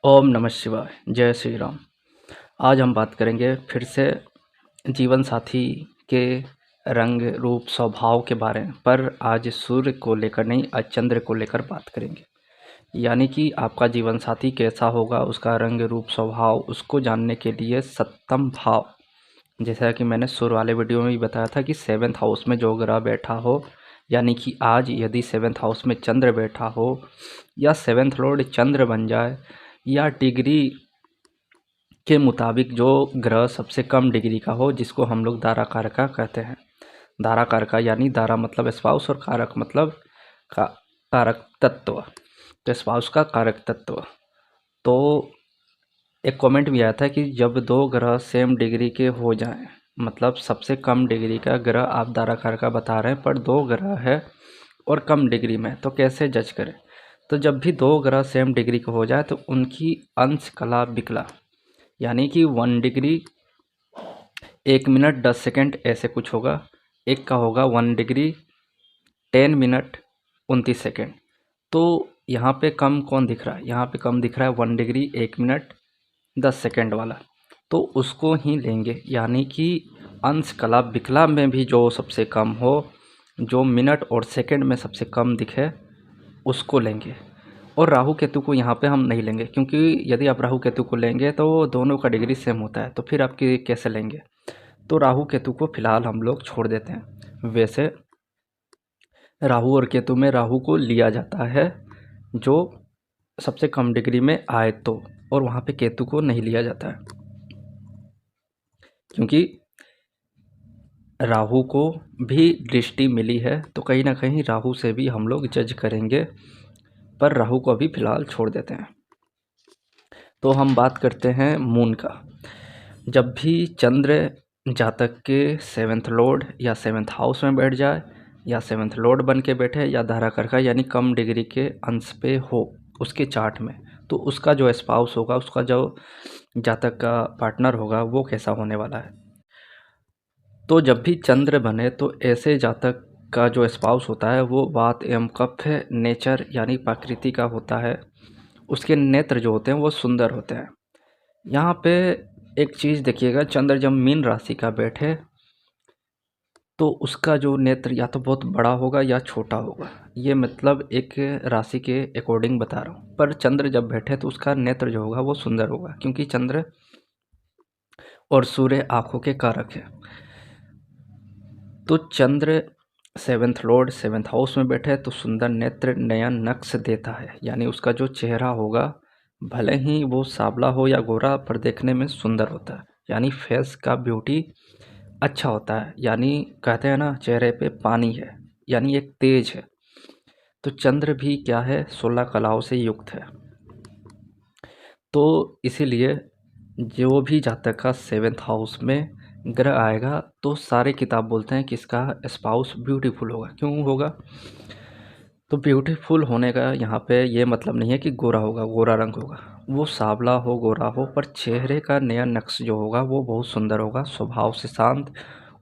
ओम नमः शिवाय। जय श्री राम। आज हम बात करेंगे फिर से जीवन साथी के रंग रूप स्वभाव के बारे में, पर आज सूर्य को लेकर नहीं, आज चंद्र को लेकर बात करेंगे। यानी कि आपका जीवन साथी कैसा होगा, उसका रंग रूप स्वभाव, उसको जानने के लिए सप्तम भाव, जैसा कि मैंने शुरू वाले वीडियो में भी बताया था कि सेवन्थ हाउस में जो ग्रह बैठा हो, यानी कि आज यदि सेवन्थ हाउस में चंद्र बैठा हो या सेवन्थ लॉर्ड चंद्र बन जाए, या डिग्री के मुताबिक जो ग्रह सबसे कम डिग्री का हो, जिसको हम लोग दारा कारका कहते हैं। दारा कारका यानी दारा मतलब स्पाउस और कारक मतलब का कारक तत्व, तो स्पाउस का कारक तत्व। तो एक कमेंट भी आया था कि जब दो ग्रह सेम डिग्री के हो जाएं, मतलब सबसे कम डिग्री का ग्रह आप दारा कारका बता रहे हैं, पर दो ग्रह है और कम डिग्री में, तो कैसे जज करें। तो जब भी दो ग्रह सेम डिग्री के हो जाए तो उनकी अंश कला विकला, यानी कि 1 डिग्री 1 मिनट 10 सेकंड ऐसे कुछ होगा, एक का होगा 1 डिग्री 10 मिनट 29 सेकंड। तो यहाँ पे कम कौन दिख रहा है, यहाँ पे कम दिख रहा है 1 डिग्री 1 मिनट 10 सेकंड वाला, तो उसको ही लेंगे। यानी कि अंश कला विकला में भी जो सबसे कम हो, जो मिनट और सेकंड में सबसे कम दिखे, उसको लेंगे। और राहु केतु को यहाँ पे हम नहीं लेंगे, क्योंकि यदि आप राहु केतु को लेंगे तो दोनों का डिग्री सेम होता है, तो फिर आप कैसे लेंगे। तो राहु केतु को फिलहाल हम लोग छोड़ देते हैं। वैसे राहु और केतु में राहु को लिया जाता है जो सबसे कम डिग्री में आए तो, और वहाँ पे केतु को नहीं लिया जाता है, क्योंकि राहु को भी दृष्टि मिली है, तो कहीं ना कहीं राहु से भी हम लोग जज करेंगे, पर राहु को अभी फ़िलहाल छोड़ देते हैं। तो हम बात करते हैं मून का। जब भी चंद्र जातक के सेवन्थ लॉर्ड या सेवन्थ हाउस में बैठ जाए, या सेवन्थ लॉर्ड बन के बैठे, या धारा करका यानी कम डिग्री के अंश पे हो उसके चार्ट में, तो उसका जो स्पाउस होगा, उसका जो जातक का पार्टनर होगा, वो कैसा होने वाला है। तो जब भी चंद्र बने तो ऐसे जातक का जो स्पाउस होता है वो वात एवं कफ नेचर यानी प्रकृति का होता है। उसके नेत्र जो होते हैं वो सुंदर होते हैं। यहाँ पे एक चीज़ देखिएगा, चंद्र जब मीन राशि का बैठे तो उसका जो नेत्र या तो बहुत बड़ा होगा या छोटा होगा, ये मतलब एक राशि के अकॉर्डिंग बता रहा हूँ। पर चंद्र जब बैठे तो उसका नेत्र जो होगा वो सुंदर होगा, क्योंकि चंद्र और सूर्य आँखों के कारक है। तो चंद्र सेवन्थ लॉर्ड सेवन्थ हाउस में बैठे तो सुंदर नेत्र नयन नक्श देता है, यानी उसका जो चेहरा होगा भले ही वो सांवला हो या गोरा, पर देखने में सुंदर होता है, यानी फेस का ब्यूटी अच्छा होता है। यानी कहते हैं ना, चेहरे पे पानी है, यानी एक तेज है। तो चंद्र भी क्या है, 16 कलाओं से युक्त है। तो इसीलिए जो भी जातक का सेवन्थ हाउस में ग्रह आएगा तो सारे किताब बोलते हैं कि इसका स्पाउस ब्यूटीफुल होगा। क्यों होगा, तो ब्यूटीफुल होने का यहाँ पे ये मतलब नहीं है कि गोरा होगा, गोरा रंग होगा, वो सांवला हो गोरा हो, पर चेहरे का नया नक्श जो होगा वो बहुत सुंदर होगा, स्वभाव से शांत,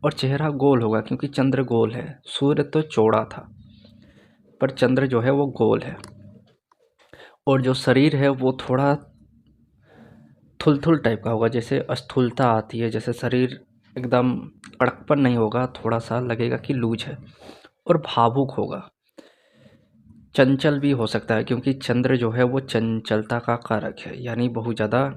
और चेहरा गोल होगा, क्योंकि चंद्र गोल है। सूर्य तो चौड़ा था, पर चंद्र जो है वो गोल है। और जो शरीर है वो थोड़ा थुलथुल टाइप का होगा, जैसे स्थूलता आती है, जैसे शरीर एकदम कड़कपन नहीं होगा, थोड़ा सा लगेगा कि लूज है। और भावुक होगा, चंचल भी हो सकता है, क्योंकि चंद्र जो है वो चंचलता का कारक है, यानी बहुत ज़्यादा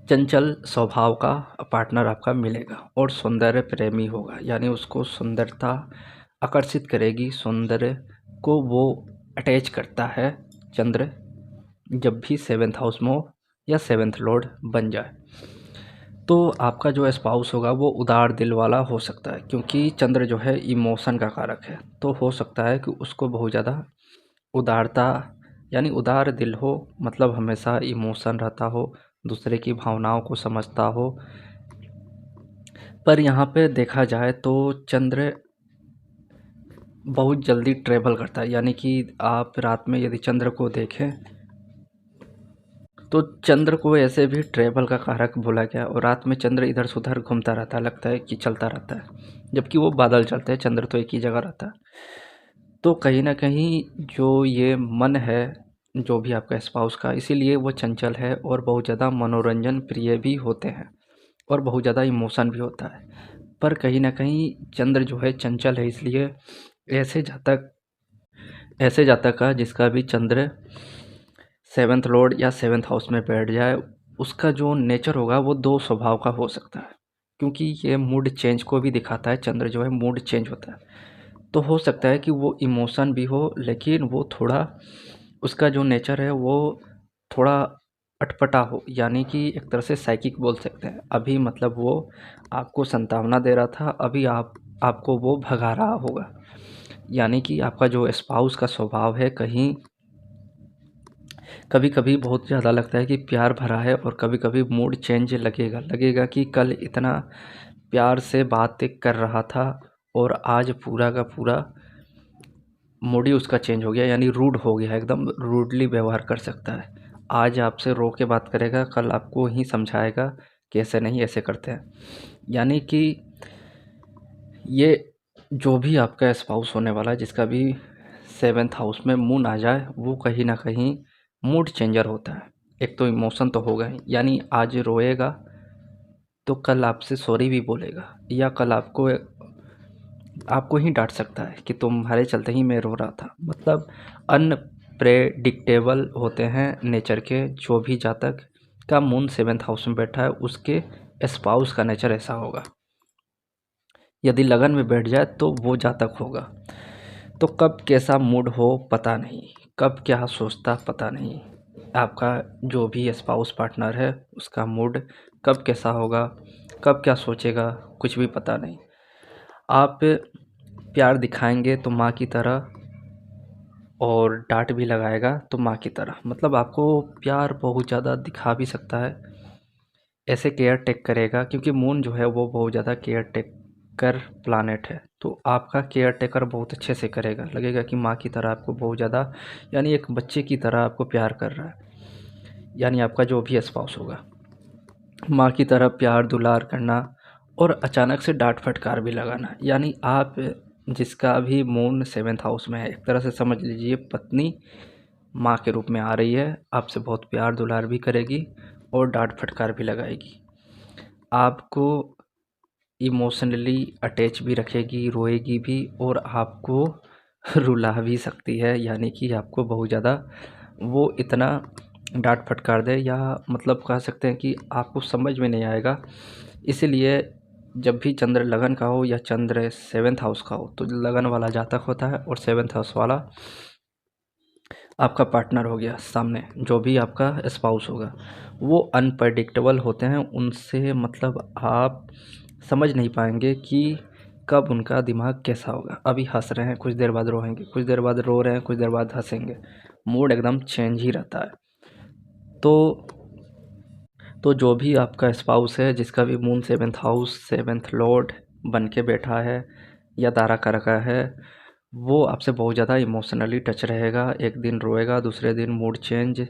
चंचल स्वभाव का पार्टनर आपका मिलेगा। और सौंदर्य प्रेमी होगा, यानी उसको सुंदरता आकर्षित करेगी, सौंदर्य को वो अटैच करता है चंद्र, जब भी सेवन्थ हाउस में हो या सेवन्थ लॉर्ड बन जाए। तो आपका जो स्पाउस होगा वो उदार दिल वाला हो सकता है, क्योंकि चंद्र जो है इमोशन का कारक है, तो हो सकता है कि उसको बहुत ज़्यादा उदारता, यानी उदार दिल हो, मतलब हमेशा इमोशन रहता हो, दूसरे की भावनाओं को समझता हो। पर यहाँ पे देखा जाए तो चंद्र बहुत जल्दी ट्रेवल करता है, यानी कि आप रात में यदि चंद्र को देखें तो चंद्र को ऐसे भी ट्रेवल का कारक बोला गया, और रात में चंद्र इधर से उधर घूमता रहता है, लगता है कि चलता रहता है, जबकि वो बादल चलते हैं, चंद्र तो एक ही जगह रहता है। तो कहीं ना कहीं जो ये मन है जो भी आपका स्पाउस का, इसीलिए वो चंचल है और बहुत ज़्यादा मनोरंजन प्रिय भी होते हैं और बहुत ज़्यादा इमोशन भी होता है। पर कहीं न कहीं चंद्र जो है चंचल है, इसलिए ऐसे जातक का जिसका भी चंद्र 7th लॉर्ड या 7th हाउस में बैठ जाए, उसका जो नेचर होगा वो 2 स्वभाव का हो सकता है। क्योंकि ये मूड चेंज को भी दिखाता है, चंद्र जो है मूड चेंज होता है। तो हो सकता है कि वो इमोशन भी हो, लेकिन वो थोड़ा, उसका जो नेचर है वो थोड़ा अटपटा हो, यानी कि एक तरह से साइकिक बोल सकते हैं। अभी मतलब वो आपको संतावना दे रहा था, अभी आपको वो भगा रहा होगा। यानी कि आपका जो स्पाउस का स्वभाव है, कहीं कभी-कभी बहुत ज़्यादा लगता है कि प्यार भरा है, और कभी-कभी मूड चेंज लगेगा कि कल इतना प्यार से बातें कर रहा था और आज पूरा का पूरा मूड ही उसका चेंज हो गया, यानी रूड हो गया, एकदम रूडली व्यवहार कर सकता है। आज आपसे रो के बात करेगा, कल आपको ही समझाएगा कि ऐसे नहीं, ऐसे करते हैं। यानी कि ये जो भी आपका स्पाउस होने वाला है, जिसका भी 7th हाउस में मून आ जाए, वो कहीं न कहीं मूड चेंजर होता है। एक तो इमोशन तो होगा ही, यानी आज रोएगा तो कल आपसे सॉरी भी बोलेगा, या कल आपको ही डाँट सकता है कि तुम्हारे चलते ही मैं रो रहा था। मतलब अनप्रेडिक्टेबल होते हैं नेचर के, जो भी जातक का मून 7th हाउस में बैठा है, उसके स्पाउस का नेचर ऐसा होगा। यदि लगन में बैठ जाए तो वो जातक होगा। तो कब कैसा मूड हो पता नहीं, कब क्या सोचता पता नहीं। आपका जो भी स्पाउस पार्टनर है, उसका मूड कब कैसा होगा, कब क्या सोचेगा, कुछ भी पता नहीं। आप प्यार दिखाएंगे तो माँ की तरह, और डांट भी लगाएगा तो माँ की तरह। मतलब आपको प्यार बहुत ज़्यादा दिखा भी सकता है, ऐसे केयर टेक करेगा, क्योंकि मून जो है वो बहुत ज़्यादा केयर टेकर प्लानेट है। तो आपका केयर टेकर बहुत अच्छे से करेगा, लगेगा कि माँ की तरह आपको बहुत ज़्यादा, यानी एक बच्चे की तरह आपको प्यार कर रहा है। यानी आपका जो भी स्पाउस होगा, माँ की तरह प्यार दुलार करना, और अचानक से डांट फटकार भी लगाना। यानी आप जिसका भी मून 7th हाउस में है, एक तरह से समझ लीजिए पत्नी माँ के रूप में आ रही है, आपसे बहुत प्यार दुलार भी करेगी और डांट फटकार भी लगाएगी। आपको इमोशनली अटैच भी रखेगी, रोएगी भी, और आपको रुला भी सकती है। यानी कि आपको बहुत ज़्यादा वो इतना डांट फटकार दे, या मतलब कह सकते हैं कि आपको समझ में नहीं आएगा। इसीलिए जब भी चंद्र लगन का हो या चंद्र 7th हाउस का हो, तो लगन वाला जातक होता है, और 7th हाउस वाला आपका पार्टनर हो गया सामने, जो भी आपका स्पाउस होगा। वो अनप्रेडिक्टेबल होते हैं, उनसे मतलब आप समझ नहीं पाएंगे कि कब उनका दिमाग कैसा होगा। अभी हंस रहे हैं, कुछ देर बाद रोएंगे, कुछ देर बाद रो रहे हैं, कुछ देर बाद हंसेंगे। मूड एकदम चेंज ही रहता है। तो जो भी आपका स्पाउस है, जिसका भी moon 7th house 7th Lord बन के बैठा है या दारा का रखा है, वो आपसे बहुत ज़्यादा इमोशनली टच रहेगा। एक दिन रोएगा, दूसरे दिन मूड चेंज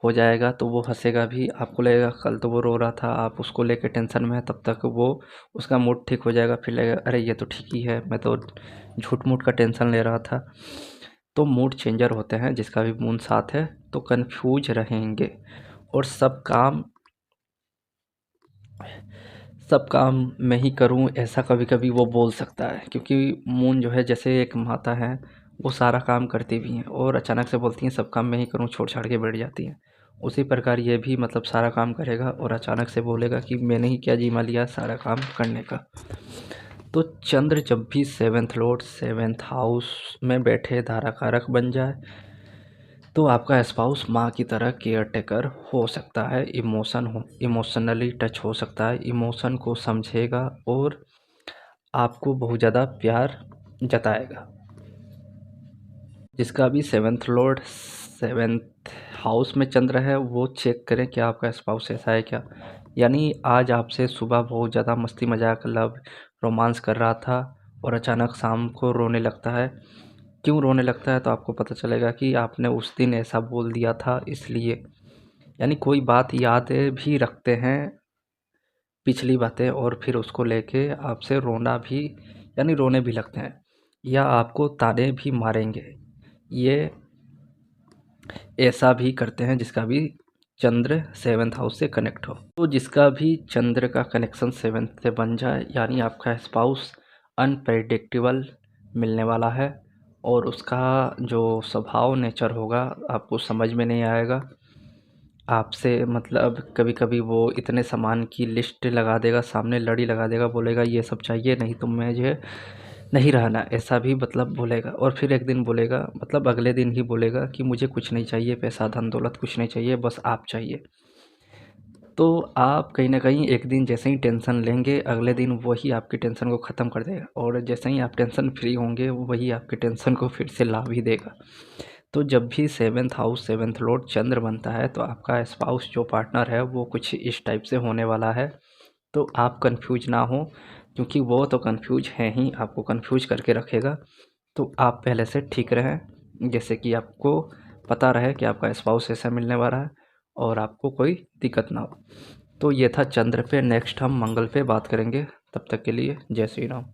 हो जाएगा, तो वो हंसेगा भी। आपको लगेगा कल तो वो रो रहा था, आप उसको लेके टेंशन में है, तब तक वो उसका मूड ठीक हो जाएगा, फिर लगेगा अरे ये तो ठीक ही है, मैं तो झूठ मूठ का टेंशन ले रहा था। तो मूड चेंजर होते हैं, जिसका भी मून साथ है, तो कन्फ्यूज रहेंगे, और सब काम मैं ही करूं, ऐसा कभी कभी वो बोल सकता है। क्योंकि मून जो है जैसे एक माता है, वो सारा काम करती भी हैं और अचानक से बोलती हैं सब काम मैं ही करूं, छोड़ छाड़ के बैठ जाती हैं। उसी प्रकार ये भी मतलब सारा काम करेगा और अचानक से बोलेगा कि मैंने ही क्या जिम्मा लिया सारा काम करने का। तो चंद्र जब भी 7th लॉर्ड 7th हाउस में बैठे धारा कारक बन जाए, तो आपका स्पाउस माँ की तरह केयर टेकर हो सकता है, इमोशनली टच हो सकता है, इमोशन को समझेगा और आपको बहुत ज़्यादा प्यार जताएगा। जिसका भी 7th लॉर्ड 7th हाउस में चंद्र है, वो चेक करें कि आपका स्पाउस ऐसा है क्या। यानी आज आपसे सुबह बहुत ज़्यादा मस्ती मजाक लव रोमांस कर रहा था, और अचानक शाम को रोने लगता है। क्यों रोने लगता है, तो आपको पता चलेगा कि आपने उस दिन ऐसा बोल दिया था इसलिए। यानी कोई बात याद भी रखते हैं, पिछली बातें, और फिर उसको लेके आपसे रोना भी, यानी रोने भी लगते हैं, या आपको ताने भी मारेंगे। ये ऐसा भी करते हैं जिसका भी चंद्र 7th हाउस से कनेक्ट हो। तो जिसका भी चंद्र का कनेक्शन 7th से बन जाए, यानी आपका स्पाउस अनप्रेडिक्टेबल मिलने वाला है और उसका जो स्वभाव नेचर होगा आपको समझ में नहीं आएगा। आपसे मतलब कभी कभी वो इतने सामान की लिस्ट लगा देगा, सामने लड़ी लगा देगा, बोलेगा ये सब चाहिए नहीं तो मुझे नहीं रहना, ऐसा भी मतलब बोलेगा। और फिर एक दिन बोलेगा, मतलब अगले दिन ही बोलेगा कि मुझे कुछ नहीं चाहिए, पैसा धन दौलत कुछ नहीं चाहिए, बस आप चाहिए। तो आप कहीं न कहीं एक दिन जैसे ही टेंशन लेंगे, अगले दिन वही आपकी टेंशन को ख़त्म कर देगा और जैसे ही आप टेंशन फ्री होंगे, वही आपकी टेंशन को फिर से ला भी देगा। तो जब भी 7th हाउस 7th लॉर्ड चंद्र बनता है तो आपका स्पाउस जो पार्टनर है वो कुछ इस टाइप से होने वाला है। तो आप कन्फ्यूज ना हो, क्योंकि वो तो कन्फ्यूज है ही, आपको कन्फ्यूज करके रखेगा। तो आप पहले से ठीक रहें, जैसे कि आपको पता रहे कि आपका स्पाउस ऐसा मिलने वाला है और आपको कोई दिक्कत ना हो। तो ये था चंद्र पे। नेक्स्ट हम मंगल पे बात करेंगे। तब तक के लिए जय श्री राम।